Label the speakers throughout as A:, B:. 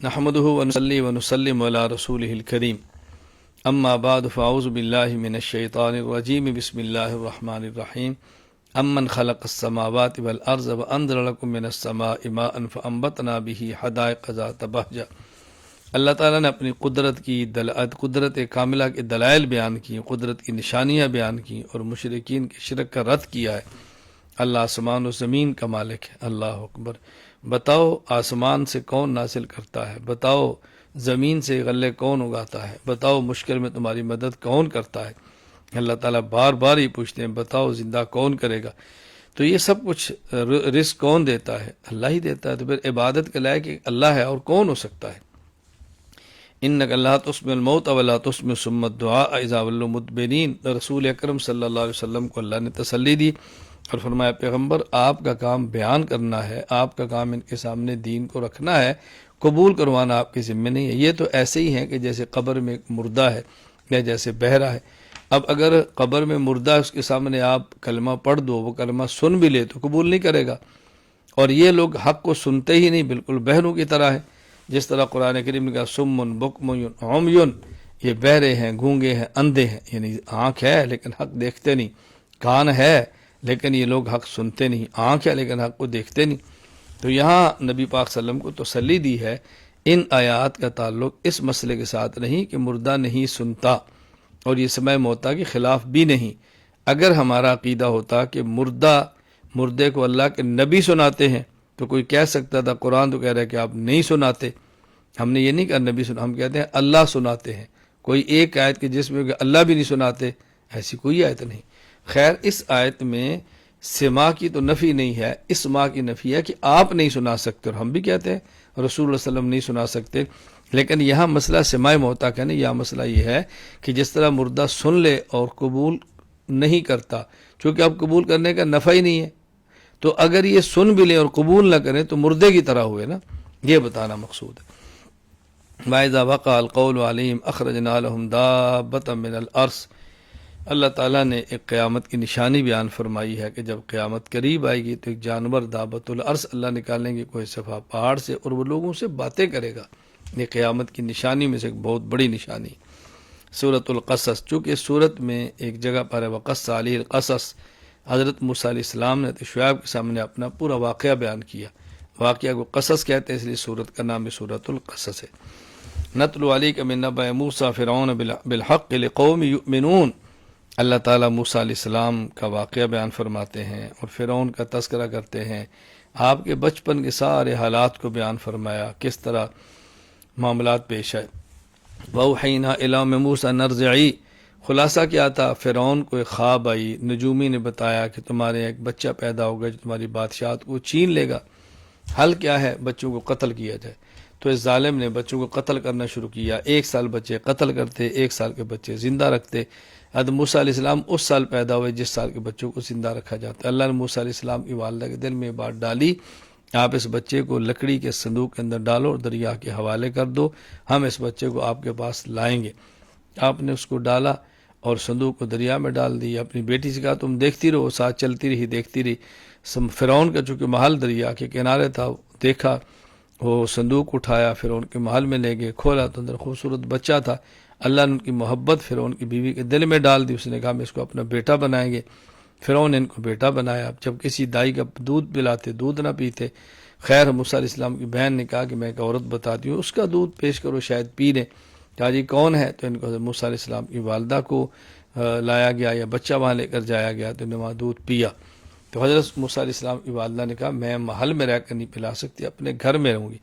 A: نحمده ونصلي ونسلم على رسوله الكريم اما بعد فاعوذ بالله من الشيطان الرجيم بسم الله الرحمن الرحيم امن خلق السماوات والارض وانزل لكم من السماء ماء فانبتنا به حدائق ذات بهجة۔ اللہ تعالیٰ نے اپنی قدرت کاملہ کے دلائل بیان کی، قدرت کی نشانیاں بیان کی اور مشرکین کے شرک کا رد کیا ہے۔ اللہ آسمان و زمین کا مالک ہے۔ اللہ اکبر۔ بتاؤ آسمان سے کون نازل کرتا ہے، بتاؤ زمین سے غلے کون اگاتا ہے، بتاؤ مشکل میں تمہاری مدد کون کرتا ہے۔ اللہ تعالیٰ بار بار ہی پوچھتے ہیں بتاؤ زندہ کون کرے گا۔ تو یہ سب کچھ رزق کون دیتا ہے؟ اللہ ہی دیتا ہے۔ تو پھر عبادت کے لائق اللہ ہے اور کون ہو سکتا ہے؟ انک لا تسمع الموت ولا تسمع ثم الدعاء اذا ولوا مدبرین۔ رسول اکرم صلی اللہ علیہ وسلم کو اللہ نے تسلی دی اور فرمایا پیغمبر آپ کا کام بیان کرنا ہے، آپ کا کام ان کے سامنے دین کو رکھنا ہے، قبول کروانا آپ کے ذمہ نہیں ہے۔ یہ تو ایسے ہی ہیں کہ جیسے قبر میں ایک مردہ ہے یا جیسے بہرا ہے۔ اب اگر قبر میں مردہ اس کے سامنے آپ کلمہ پڑھ دو، وہ کلمہ سن بھی لے تو قبول نہیں کرے گا۔ اور یہ لوگ حق کو سنتے ہی نہیں، بالکل بہروں کی طرح ہے۔ جس طرح قرآن کریم نے کہا سمن بکم عمیٌ، یہ بہرے ہیں، گونگے ہیں، اندھے ہیں، یعنی آنکھ ہے لیکن حق دیکھتے نہیں، کان ہے لیکن یہ لوگ حق سنتے نہیں، آنکھ ہے لیکن حق کو دیکھتے نہیں۔ تو یہاں نبی پاک صلی اللہ علیہ وسلم کو تسلی دی ہے۔ ان آیات کا تعلق اس مسئلے کے ساتھ نہیں کہ مردہ نہیں سنتا، اور یہ سمع موتیٰ کے خلاف بھی نہیں۔ اگر ہمارا عقیدہ ہوتا کہ مردے کو اللہ کے نبی سناتے ہیں تو کوئی کہہ سکتا تھا قرآن تو کہہ رہا ہے کہ آپ نہیں سناتے۔ ہم نے یہ نہیں کہا نبی سنا، ہم کہتے ہیں اللہ سناتے ہیں۔ کوئی ایک آیت کے جس میں کہ اللہ بھی نہیں سناتے، ایسی کوئی آیت نہیں۔ خیر اس آیت میں سما کی تو نفی نہیں ہے، اسما کی نفی ہے کہ آپ نہیں سنا سکتے، اور ہم بھی کہتے ہیں رسول اللہ صلی اللہ علیہ وسلم نہیں سنا سکتے۔ لیکن یہاں مسئلہ سماع موتیٰ کا نہیں، یہاں مسئلہ یہ ہے کہ جس طرح مردہ سن لے اور قبول نہیں کرتا، چونکہ اب قبول کرنے کا نفع ہی نہیں ہے، تو اگر یہ سن بھی لیں اور قبول نہ کریں تو مردے کی طرح ہوئے نا، یہ بتانا مقصود ہے۔ وَإِذَا وَقَعَ الْقَوْلُ عَلَيْهِمْ أَخْرَجْنَا لَهُمْ دَابَّةً مِّنَ الْأَرْضِ۔ اللہ تعالیٰ نے ایک قیامت کی نشانی بیان فرمائی ہے کہ جب قیامت قریب آئے گی تو ایک جانور دابۃ الارض اللہ نکالیں گے کوئی صفحہ پہاڑ سے، اور وہ لوگوں سے باتیں کرے گا۔ یہ قیامت کی نشانی میں سے ایک بہت بڑی نشانی۔ سورۃ القصص، چونکہ سورت میں ایک جگہ پر ہے وقص علیہ القصص، حضرت موسیٰ علیہ السلام نے شعیب کے سامنے اپنا پورا واقعہ بیان کیا۔ واقعہ کو قصص کہتے ہیں، اس لیے سورت کا نام سورۃ القصص ہے۔ نتلو علیک من نبأ موسیٰ فرعون بالحق لقوم یؤمنون۔ اللہ تعالیٰ موسیٰ علیہ السلام کا واقعہ بیان فرماتے ہیں اور فرعون کا تذکرہ کرتے ہیں۔ آپ کے بچپن کے سارے حالات کو بیان فرمایا، کس طرح معاملات پیش آئے۔ وَأَوْحَيْنَا إِلَىٰ أُمِّ مُوسَىٰ أَنْ ارْضِعِيهِ۔ خلاصہ کیا تھا؟ فرعون کو ایک خواب آئی، نجومی نے بتایا کہ تمہارے ایک بچہ پیدا ہوگا جو تمہاری بادشاہت کو چھین لے گا۔ حل کیا ہے؟ بچوں کو قتل کیا جائے۔ تو اس ظالم نے بچوں کو قتل کرنا شروع کیا، 1 سال بچے قتل کرتے، 1 سال کے بچے زندہ رکھتے۔ حضرت موسیٰ علیہ السلام اس سال پیدا ہوئے جس سال کے بچوں کو زندہ رکھا جاتا ہے۔ اللہ نے موسیٰ علیہ السلام کی والدہ کے دل میں یہ بات ڈالی، آپ اس بچے کو لکڑی کے صندوق کے اندر ڈالو اور دریا کے حوالے کر دو، ہم اس بچے کو آپ کے پاس لائیں گے۔ آپ نے اس کو ڈالا اور صندوق کو دریا میں ڈال دی۔ اپنی بیٹی سے کہا تم دیکھتی رہو، ساتھ چلتی رہی، دیکھتی رہی۔ فرعون کا چونکہ محل دریا کے کنارے تھا، دیکھا، وہ صندوق اٹھایا، فرعون کے محل میں لے گئے، کھولا تو اندر خوبصورت بچہ تھا۔ اللہ نے ان کی محبت فرعون کی بیوی کے دل میں ڈال دی، اس نے کہا ہم اس کو اپنا بیٹا بنائیں گے۔ فرعون نے ان کو بیٹا بنایا۔ جب کسی دائی کا دودھ پلاتے دودھ نہ پیتے، خیر موسیٰ علیہ السلام کی بہن نے کہا کہ میں ایک عورت بتاتی ہوں، اس کا دودھ پیش کرو شاید پی لیں۔ کہا جی کون ہے؟ تو ان کو حضرت موسیٰ علیہ السلام کی والدہ کو لایا گیا یا بچہ وہاں لے کر جایا گیا، تو انہوں نے وہاں دودھ پیا۔ تو حضرت موسیٰ علیہ السلام کی والدہ نے کہا میں محل میں رہ کر نہیں پلا سکتی، اپنے گھر میں رہوں گی۔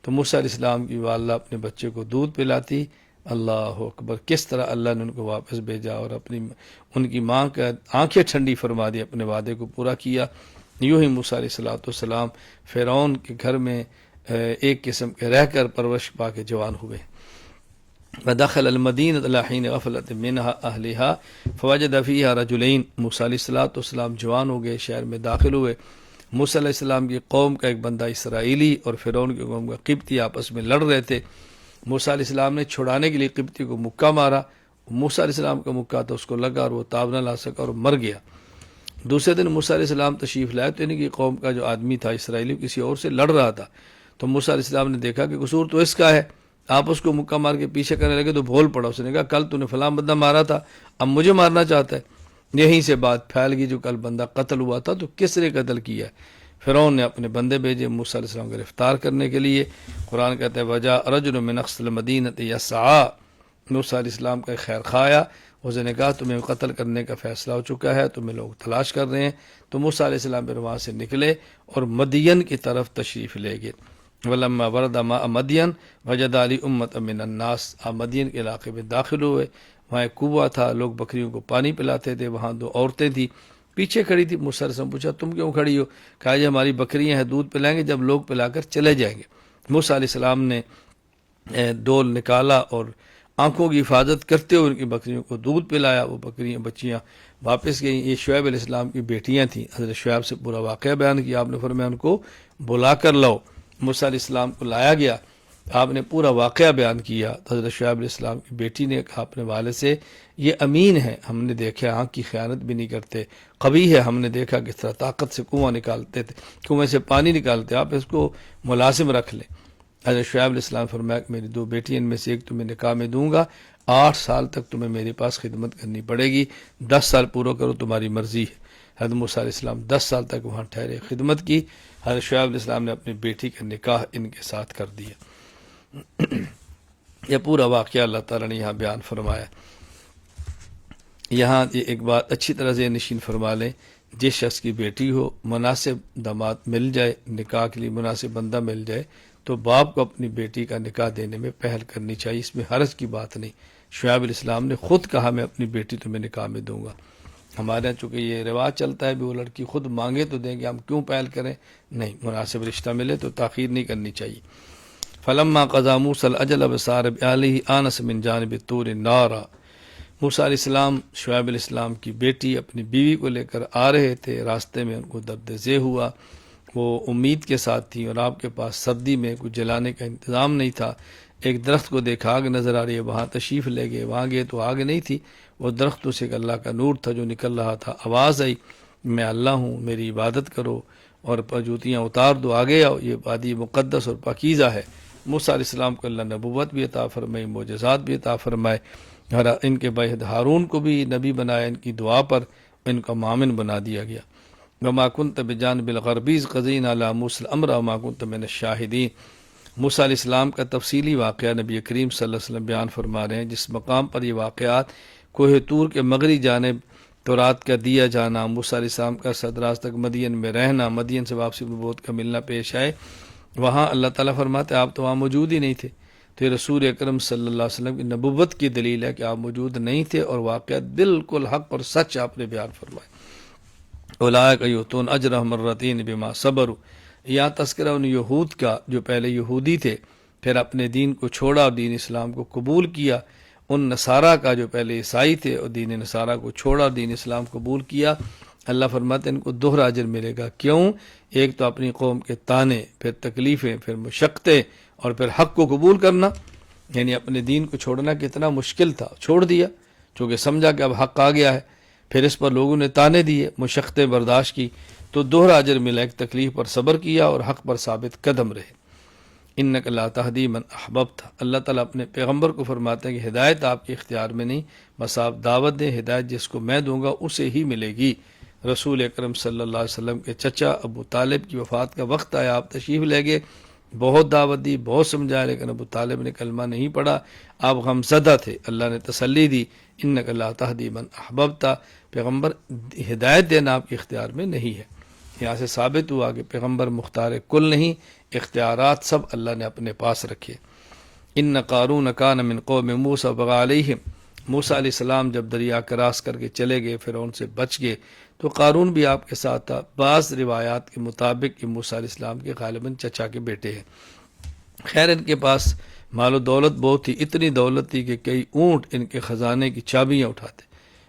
A: تو موسیٰ علیہ السلام کی والدہ اپنے بچے کو دودھ پلاتی۔ اللہ اکبر، کس طرح اللہ نے ان کو واپس بھیجا اور ان کی ماں کا آنکھیں ٹھنڈی فرما دی، اپنے وعدے کو پورا کیا۔ یوں ہی موسیٰ علیہ السلام فرعون کے گھر میں ایک قسم کے رہ کر پرورش پا کے جوان ہوئے۔ وَدَخَلَ الْمَدِينَةَ عَلَىٰ حِينِ غَفْلَةٍ مِّنْهَا أَهْلِهَا فَوَجَدَ فِيهَا رَجُلَيْنِ۔ موسیٰ علیہ السلام جوان ہو گئے، شہر میں داخل ہوئے۔ موسیٰ علیہ السلام کی قوم کا ایک بندہ اسرائیلی اور فرعون کی قوم کا قبطی آپس میں لڑ رہے تھے۔ موسیٰ علیہ السلام نے چھڑانے کے لیے قبطی کو مکہ مارا، موسیٰ علیہ السلام کا مکہ تو اس کو لگا اور وہ تاب نہ لا سکا اور مر گیا۔ دوسرے دن موسیٰ علیہ السلام تشریف لائے تو ان کی قوم کا جو آدمی تھا اسرائیلی کسی اور سے لڑ رہا تھا، تو موسیٰ علیہ السلام نے دیکھا کہ قصور تو اس کا ہے، آپ اس کو مکہ مار کے پیچھے کرنے لگے تو بھول پڑا، اس نے کہا کل تو نے فلاں بندہ مارا تھا، اب مجھے مارنا چاہتا ہے۔ یہیں سے بات پھیل گئی، جو کل بندہ قتل ہوا تھا تو کس نے قتل کیا ہے؟ فرعون نے اپنے بندے بھیجے موسیٰ علیہ السلام کو گرفتار کرنے کے لیے۔ قرآن کہتا ہے وَجَاءَ رَجُلٌ مِّنْ أَقْصَى الْمَدِينَةِ يَسْعَىٰ، موسیٰ علیہ السلام کا خیر خواہ آیا، اس نے کہا تمہیں قتل کرنے کا فیصلہ ہو چکا ہے، تمہیں لوگ تلاش کر رہے ہیں۔ تو موسیٰ علیہ السلام پھر وہاں سے نکلے اور مدین کی طرف تشریف لے گئے۔ وَلَمَّا وَرَدَ مَاءَ مَدْيَنَ وَجَدَ عَلَيْهِ أُمَّةً مِّنَ النَّاسِ، آپ مدین کے علاقے میں داخل ہوئے، وہاں ایک کنواں تھا، لوگ بکریوں کو پانی پلاتے تھے، وہاں دو عورتیں تھیں پیچھے کھڑی تھی۔ موسیٰ علیہ السلام پوچھا تم کیوں کھڑی ہو؟ کہا یہ ہماری بکریاں ہیں، دودھ پلائیں گے جب لوگ پلا کر چلے جائیں گے۔ موسیٰ علیہ السلام نے ڈول نکالا اور آنکھوں کی حفاظت کرتے ہوئے ان کی بکریوں کو دودھ پلایا، وہ بچیاں واپس گئیں۔ یہ شعیب علیہ السلام کی بیٹیاں تھیں، حضرت شعیب سے پورا واقعہ بیان کیا، آپ نے فرمایا ان کو بلا کر لاؤ۔ موسیٰ علیہ السلام کو لایا گیا، آپ نے پورا واقعہ بیان کیا۔ حضرت شعیب علیہ السلام کی بیٹی نے کہا اپنے والد سے یہ امین ہے، ہم نے دیکھا آنکھ کی خیانت بھی نہیں کرتے، قوی ہے، ہم نے دیکھا کس طرح طاقت سے کنواں نکالتے تھے، کنویں سے پانی نکالتے، آپ اس کو ملازم رکھ لیں۔ حضرت شعیب علیہ السلام فرمایا کہ میری دو بیٹی ان میں سے ایک تمہیں نکاح میں دوں گا، 8 سال تک تمہیں میرے پاس خدمت کرنی پڑے گی، 10 سال پورا کرو تمہاری مرضی ہے۔ حضرت موسیٰ علیہ السلام 10 سال تک وہاں ٹھہرے، خدمت کی۔ حضرت شعیب علیہ السلام نے اپنی بیٹی کا نکاح ان کے ساتھ کر دیا۔ یہ پورا واقعہ اللہ تعالیٰ نے یہاں بیان فرمایا۔ یہاں یہ ایک بات اچھی طرح سے نشین فرما لیں، جس شخص کی بیٹی ہو، مناسب داماد مل جائے، نکاح کے لیے مناسب بندہ مل جائے تو باپ کو اپنی بیٹی کا نکاح دینے میں پہل کرنی چاہیے، اس میں حرج کی بات نہیں۔ شعیب علیہ السلام نے خود کہا میں اپنی بیٹی تمہیں نکاح میں دوں گا۔ ہمارے یہاں چونکہ یہ رواج چلتا ہے بھی وہ لڑکی خود مانگے تو دیں گے، ہم کیوں پہل کریں؟ نہیں، مناسب رشتہ ملے تو تاخیر نہیں کرنی چاہیے۔ فَلَمَّا قَضَىٰ مُوسَىٰ الْأَجَلَ وَسَارَ بِأَهْلِهِ آنَسَ مِن جَانِبِ الطُّورِ نَارًا، موسیٰ علیہ السلام شعیب علیہ السلام کی بیٹی اپنی بیوی کو لے کر آ رہے تھے، راستے میں ان کو دبدبے ہوا، وہ امید کے ساتھ تھی اور آپ کے پاس سردی میں کچھ جلانے کا انتظام نہیں تھا۔ ایک درخت کو دیکھا آگ نظر آ رہی ہے، وہاں تشریف لے گئے، وہاں گئے تو آگ نہیں تھی، وہ درخت سے ایک اللہ کا نور تھا جو نکل رہا تھا۔ آواز آئی میں اللہ ہوں، میری عبادت کرو اور جوتیاں اتار دو، آگے آؤ، یہ وادی مقدس اور پاکیزہ ہے۔ موسیٰ علیہ السلام کو اللہ نبوت بھی عطا فرمائی، معجزات بھی عطا فرمائے، اور ان کے بھائی ہارون کو بھی نبی بنایا، ان کی دعا پر ان کا معاون بنا دیا گیا۔ وما كنت بجانب الغربی اذ قضینا علی موسیٰ الامر وما كنت من الشاہدین۔ موسیٰ علیہ السلام کا تفصیلی واقعہ نبی کریم صلی اللہ علیہ وسلم بیان فرما رہے ہیں، جس مقام پر یہ واقعات کوہ طور کے مغربی جانب تورات کا دیا جانا، موسیٰ علیہ السلام کا صدراز تک مدین میں رہنا، مدین سے واپسی نبوت کا ملنا پیش آئے، وہاں اللہ تعالیٰ فرماتے آپ تو وہاں موجود ہی نہیں تھے۔ تو یہ رسول اکرم صلی اللہ علیہ وسلم کی نبوت کی دلیل ہے کہ آپ موجود نہیں تھے اور واقعات بالکل حق اور سچ آپ نے بیان فرمائے۔ اولئک یؤتون اجرهم مرتین بما صبروا، یہاں تذکرہ ان یہود کا جو پہلے یہودی تھے پھر اپنے دین کو چھوڑا اور دین اسلام کو قبول کیا، ان نصارہ کا جو پہلے عیسائی تھے اور دین نصارہ کو چھوڑا اور دین اسلام قبول کیا، اللہ فرماتے ہیں ان کو دوہرا اجر ملے گا۔ کیوں؟ ایک تو اپنی قوم کے تانے، پھر تکلیفیں، پھر مشقتیں، اور پھر حق کو قبول کرنا، یعنی اپنے دین کو چھوڑنا کتنا مشکل تھا، چھوڑ دیا چونکہ سمجھا کہ اب حق آ گیا ہے، پھر اس پر لوگوں نے تانے دیے، مشقتیں برداشت کی، تو دوہرا اجر ملا، ایک تکلیف پر صبر کیا اور حق پر ثابت قدم رہے۔ انک لا تہدی من احببت، اللہ تعالیٰ اپنے پیغمبر کو فرماتے ہیں کہ ہدایت آپ کے اختیار میں نہیں، بس آپ دعوت دیں، ہدایت جس کو میں دوں گا اسے ہی ملے گی۔ رسول اکرم صلی اللہ علیہ وسلم کے چچا ابو طالب کی وفات کا وقت آیا، آپ تشریف لے گئے، بہت دعوت دی، بہت سمجھایا، لیکن ابو طالب نے کلمہ نہیں پڑھا، آپ غمزدہ تھے، اللہ نے تسلی دی، انک لا تہدی من احببت، پیغمبر ہدایت دینا آپ کے اختیار میں نہیں ہے۔ یہاں سے ثابت ہوا کہ پیغمبر مختار کل نہیں، اختیارات سب اللہ نے اپنے پاس رکھے۔ ان قارون کان من قوم موسیٰ بغی علیہم، موسیٰ علیہ السلام جب دریا کراس کر کے چلے گئے، فرعون سے بچ گئے، تو قارون بھی آپ کے ساتھ تھا۔ بعض روایات کے مطابق کہ موسیٰ علیہ السلام کے غالباً چچا کے بیٹے ہیں۔ خیر ان کے پاس مال و دولت بہت تھی، اتنی دولت تھی کہ کئی اونٹ ان کے خزانے کی چابیاں اٹھاتے۔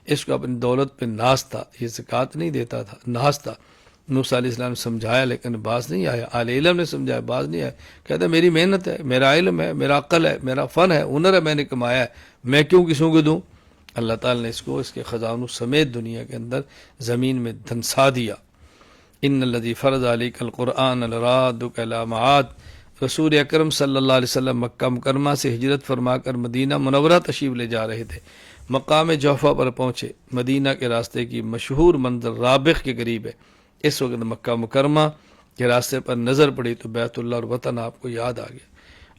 A: اس کو اپنی دولت پہ ناز تھا، یہ زکوٰۃ نہیں دیتا تھا، ناز تھا۔ موسیٰ علیہ السلام نے سمجھایا لیکن باز نہیں آیا، اہل علم نے سمجھایا، باز نہیں آیا، کہتا میری محنت ہے، میرا علم ہے، میرا عقل ہے، میرا فن ہے، ہنر ہے، میں نے کمایا ہے، میں کیوں کسوں کو دوں؟ اللہ تعالیٰ نے اس کو اس کے خزانوں سمیت دنیا کے اندر زمین میں دھنسا دیا۔ ان الذی فرض علیک القرآن لرادک الی معاد، رسول اکرم صلی اللہ علیہ وسلم مکہ مکرمہ سے ہجرت فرما کر مدینہ منورہ تشریف لے جا رہے تھے۔ مقام جوفہ پر پہنچے۔ مدینہ کے راستے کی مشہور منظر رابغ کے قریب ہے۔ اس وقت مکہ مکرمہ کے راستے پر نظر پڑی تو بیت اللہ اور وطن آپ کو یاد آ گیا۔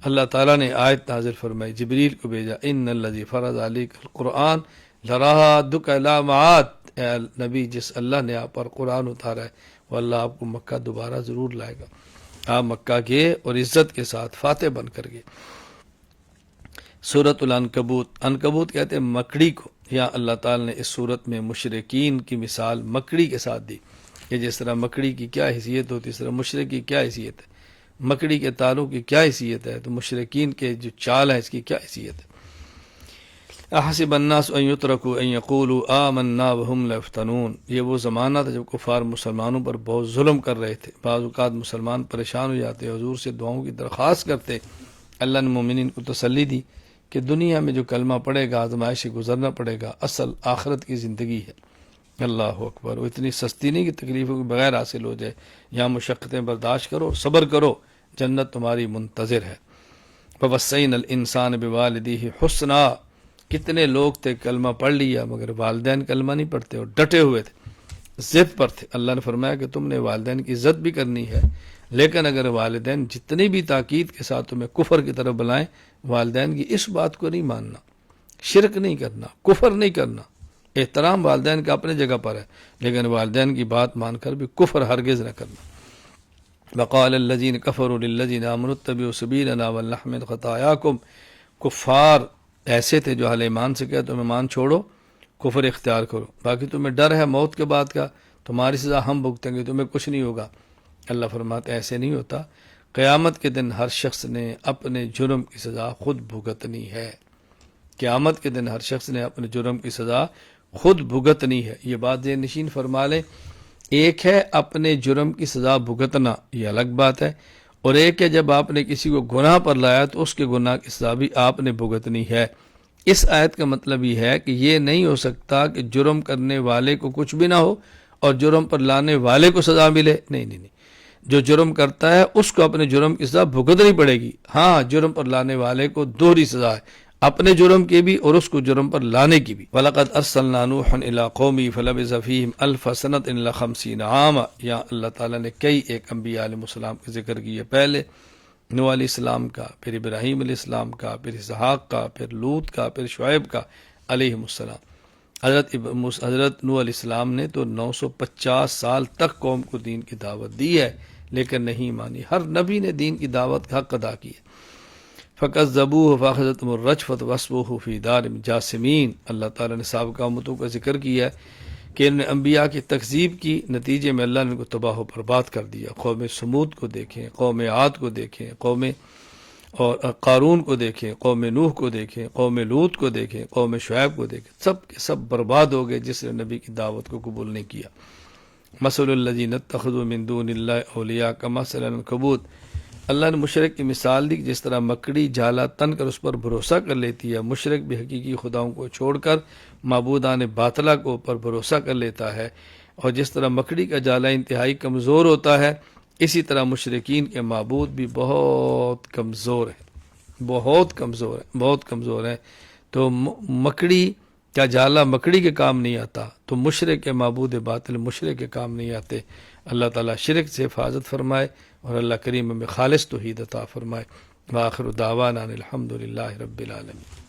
A: اللہ تعالیٰ نے آیت نازل فرمائی، جبریل کو بھیجا، ان الذی فرض علیک القرآن لرادک الی معاد، اے نبی جس اللہ نے آپ پر قرآن اتارا ہے وہ اللہ آپ کو مکہ دوبارہ ضرور لائے گا۔ آپ مکہ کے اور عزت کے ساتھ فاتح بن کر گئے۔ سورۃ العنکبوت، عنکبوت کہتے ہیں مکڑی کو۔ یہاں اللہ تعالیٰ نے اس صورت میں مشرکین کی مثال مکڑی کے ساتھ دی کہ جس طرح مکڑی کی کیا حیثیت ہوتی ہے اس طرح مشرک کی کیا حیثیت ہے، مکڑی کے تاروں کی کیا حیثیت ہے تو مشرکین کے جو چال ہے اس کی کیا حیثیت ہے۔ احسب الناس ان یترکوا ان یقولوا آمنا وهم لا یفتنون، یہ وہ زمانہ تھا جب کفار مسلمانوں پر بہت ظلم کر رہے تھے۔ بعض اوقات مسلمان پریشان ہو جاتے، حضور سے دعاؤں کی درخواست کرتے، اللہ نے مومنین کو تسلی دی کہ دنیا میں جو کلمہ پڑے گا آزمائش سے گزرنا پڑے گا، اصل آخرت کی زندگی ہے۔ اللہ اکبر، وہ اتنی سستی نہیں کہ تکلیفوں کے بغیر حاصل ہو جائے، یہاں مشقتیں برداشت کرو، صبر کرو، جنت تمہاری منتظر ہے۔ وَوَصَّيْنَا الْإِنسَانَ بِوَالِدَيْهِ حُسْنًا، کتنے لوگ تھے کلمہ پڑھ لیا مگر والدین کلمہ نہیں پڑھتے اور ڈٹے ہوئے تھے، ضد پر تھے۔ اللہ نے فرمایا کہ تم نے والدین کی عزت بھی کرنی ہے، لیکن اگر والدین جتنی بھی تاکید کے ساتھ تمہیں کفر کی طرف بلائیں، والدین کی اس بات کو نہیں ماننا، شرک نہیں کرنا، کفر نہیں کرنا۔ احترام والدین کا اپنے جگہ پر ہے، لیکن والدین کی بات مان کر بھی کفر ہرگز نہ کرنا۔ وقال الذین کفروا للذین آمنوا اتبعوا سبیلنا ولنحمل خطایاکم، کفار ایسے تھے جو اہل ایمان سے کہا تم ایمان چھوڑو، کفر اختیار کرو، باقی تمہیں ڈر ہے موت کے بعد کا، تمہاری سزا ہم بھگتیں گے، تمہیں کچھ نہیں ہوگا۔ اللہ فرماتے ایسے نہیں ہوتا، قیامت کے دن ہر شخص نے اپنے جرم کی سزا خود بھگتنی ہے۔ قیامت کے دن ہر شخص نے اپنے جرم کی سزا خود بھگتنی ہے۔ یہ بات ذہن نشین فرما لیں، ایک ہے اپنے جرم کی سزا بھگتنا، یہ الگ بات ہے، اور ایک ہے جب آپ نے کسی کو گناہ پر لایا تو اس کے گناہ کی سزا بھی آپ نے بھگتنی ہے۔ اس آیت کا مطلب یہ ہے کہ یہ نہیں ہو سکتا کہ جرم کرنے والے کو کچھ بھی نہ ہو اور جرم پر لانے والے کو سزا ملے، نہیں نہیں نہیں، جو جرم کرتا ہے اس کو اپنے جرم کی سزا بھگتنی پڑے گی۔ ہاں، جرم پر لانے والے کو دوہری سزا ہے، اپنے جرم کی بھی اور اس کو جرم پر لانے کی بھی۔ وَلَقَدْ أَرْسَلْنَا نُوحًا إِلَىٰ قَوْمِهِ فَلَبِثَ فِيهِمْ أَلْفَ سَنَةٍ إِلَّا 50 عاما، یہاں اللہ تعالیٰ نے کئی ایک انبیاء علیہ السلام کا ذکر کیا، پہلے نوح علیہ السلام کا، پھر ابراہیم علیہ السلام کا، پھر اسحاق کا، پھر لوط کا، پھر شعیب کا علیہ السلام۔ حضرت نوح علیہ السلام نے تو 950 سال تک قوم کو دین کی دعوت دی ہے لیکن نہیں مانی۔ ہر نبی نے دین کی دعوت کا حق ادا کیا۔ فَكَذَّبُوهُ فَأَخَذَتْهُمُ الرَّجْفَةُ وَأَصْبَحُوا فِي دَارِهِمْ جَاثِمِينَ، اللہ تعالیٰ نے سابقہ امتوں کا ذکر کیا ہے کہ انہوں نے انبیاء کی تکذیب کی، نتیجے میں اللہ نے ان کو تباہ و برباد کر دیا۔ قوم سمود کو دیکھیں، قوم عاد کو دیکھیں، قوم اور قارون کو دیکھیں، قوم نوح کو دیکھیں، قوم لوط کو دیکھیں، قوم شعیب کو دیکھیں، سب کے سب برباد ہو گئے جس نے نبی کی دعوت کو قبول نہیں کیا۔ مثل الذین اتخذوا من دون اللہ اولیاء کمثل العنکبوت، اللہ نے مشرک کی مثال دی کہ جس طرح مکڑی جالا تن کر اس پر بھروسہ کر لیتی ہے، مشرک بھی حقیقی خداؤں کو چھوڑ کر معبودان باطلہ کو پر بھروسہ کر لیتا ہے، اور جس طرح مکڑی کا جالا انتہائی کمزور ہوتا ہے اسی طرح مشرکین کے معبود بھی بہت کمزور ہیں، بہت کمزور ہیں، بہت کمزور ہیں۔ تو مکڑی کا جالا مکڑی کے کام نہیں آتا تو مشرک کے معبود باطل مشرک کے کام نہیں آتے۔ اللہ تعالیٰ شرک سے حفاظت فرمائے اور اللہ کریم میں خالص توحید عطا فرمائے۔ وآخر دعوانا الحمد للہ رب العالمین۔